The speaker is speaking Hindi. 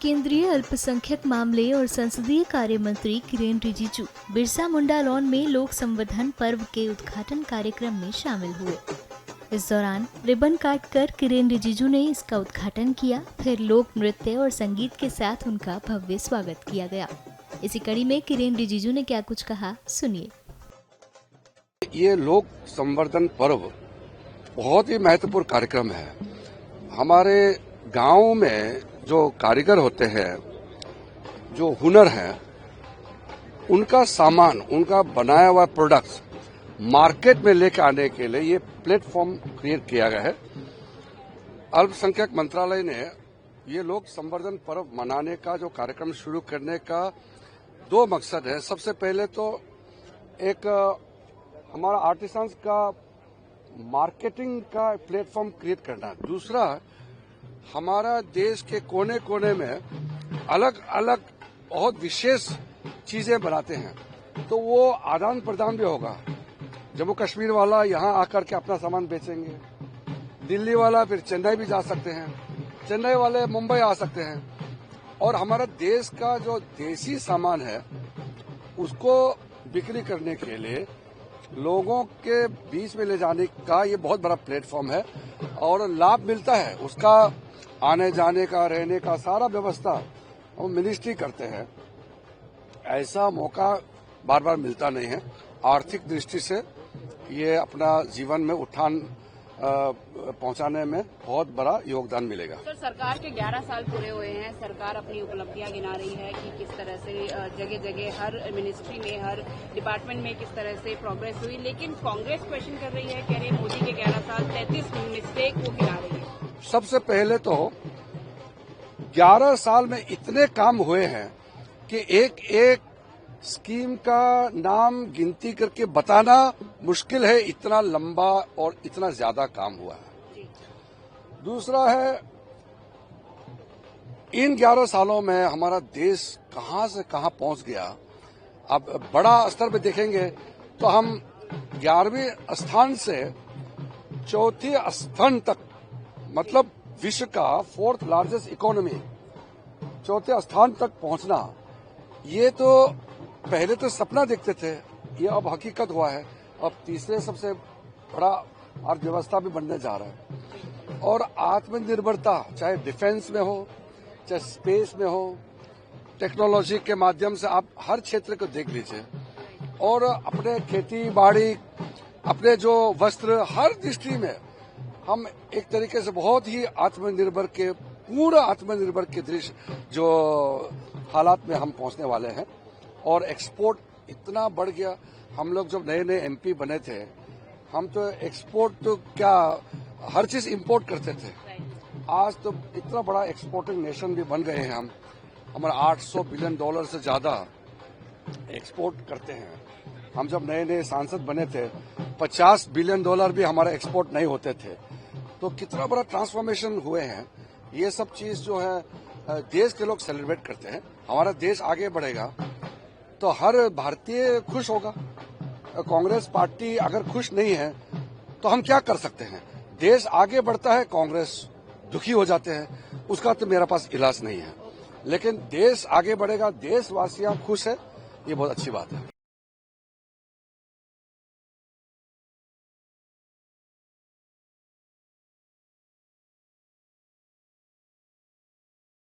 केंद्रीय अल्पसंख्यक मामले और संसदीय कार्य मंत्री किरेन रिजिजू बिरसा मुंडा लॉन में लोक संवर्धन पर्व के उद्घाटन कार्यक्रम में शामिल हुए। इस दौरान रिबन काटकर किरेन रिजिजू ने इसका उद्घाटन किया। फिर लोक नृत्य और संगीत के साथ उनका भव्य स्वागत किया गया। इसी कड़ी में किरेन रिजिजू ने क्या कुछ कहा, सुनिए। ये लोक संवर्धन पर्व बहुत ही महत्वपूर्ण कार्यक्रम है। हमारे गांव में जो कारीगर होते हैं, जो हुनर है, उनका सामान, उनका बनाया हुआ प्रोडक्ट्स मार्केट में लेकर आने के लिए ये प्लेटफॉर्म क्रिएट किया गया है। अल्पसंख्यक मंत्रालय ने ये लोक संवर्धन पर्व मनाने का जो कार्यक्रम शुरू करने का दो मकसद है। सबसे पहले तो एक हमारा आर्टिसंस का मार्केटिंग का प्लेटफॉर्म क्रिएट करना, दूसरा हमारा देश के कोने कोने में अलग अलग बहुत विशेष चीजें बनाते हैं, तो वो आदान प्रदान भी होगा। जम्मू कश्मीर वाला यहाँ आकर के अपना सामान बेचेंगे, दिल्ली वाला फिर चेन्नई भी जा सकते हैं, चेन्नई वाले मुंबई आ सकते हैं, और हमारा देश का जो देसी सामान है उसको बिक्री करने के लिए लोगों के बीच में ले जाने का ये बहुत बड़ा प्लेटफॉर्म है और लाभ मिलता है। उसका आने जाने का, रहने का सारा व्यवस्था हम मिनिस्ट्री करते हैं। ऐसा मौका बार बार मिलता नहीं है। आर्थिक दृष्टि से ये अपना जीवन में उठान पहुंचाने में बहुत बड़ा योगदान मिलेगा। सर, सरकार के 11 साल पूरे हुए हैं। सरकार अपनी उपलब्धियां गिना रही है कि किस तरह से जगह जगह हर मिनिस्ट्री में, हर डिपार्टमेंट में किस तरह से प्रोग्रेस हुई, लेकिन कांग्रेस क्वेश्चन कर रही है, कह रही है मोदी के 11 साल 33 मिस्टेक वो गिना रही है। सबसे पहले तो 11 साल में इतने काम हुए हैं कि एक एक स्कीम का नाम गिनती करके बताना मुश्किल है, इतना लंबा और इतना ज्यादा काम हुआ है। दूसरा है, इन 11 सालों में हमारा देश कहां से कहां पहुंच गया। अब बड़ा स्तर पे देखेंगे तो हम 11वें स्थान से 4थे स्थान तक, मतलब विश्व का 4th लार्जेस्ट इकोनॉमी, 4थे स्थान तक पहुंचना, ये तो पहले तो सपना देखते थे, ये अब हकीकत हुआ है। अब तीसरे सबसे बड़ा अर्थव्यवस्था भी बनने जा रहा है। और आत्मनिर्भरता, चाहे डिफेंस में हो, चाहे स्पेस में हो, टेक्नोलॉजी के माध्यम से आप हर क्षेत्र को देख लीजिए, और अपने खेती बाड़ी, अपने जो वस्त्र, हर दृष्टि में हम एक तरीके से बहुत ही आत्मनिर्भर के, पूरा आत्मनिर्भर के दृश्य जो हालात में हम पहुंचने वाले हैं। और एक्सपोर्ट इतना बढ़ गया। हम लोग जब नए नए एमपी बने थे, हम तो एक्सपोर्ट तो क्या, हर चीज इंपोर्ट करते थे। आज तो इतना बड़ा एक्सपोर्टिंग नेशन भी बन गए हैं हम। हमारा $800 बिलियन से ज्यादा एक्सपोर्ट करते हैं। हम जब नए नए सांसद बने थे, $50 बिलियन भी हमारा एक्सपोर्ट नहीं होते थे। तो कितना बड़ा ट्रांसफॉर्मेशन हुए हैं। ये सब चीज जो है देश के लोग सेलिब्रेट करते हैं। हमारा देश आगे बढ़ेगा तो हर भारतीय खुश होगा। कांग्रेस पार्टी अगर खुश नहीं है तो हम क्या कर सकते हैं। देश आगे बढ़ता है, कांग्रेस दुखी हो जाते हैं, उसका तो मेरे पास इलाज नहीं है। लेकिन देश आगे बढ़ेगा, देशवासियां खुश है, ये बहुत अच्छी बात है।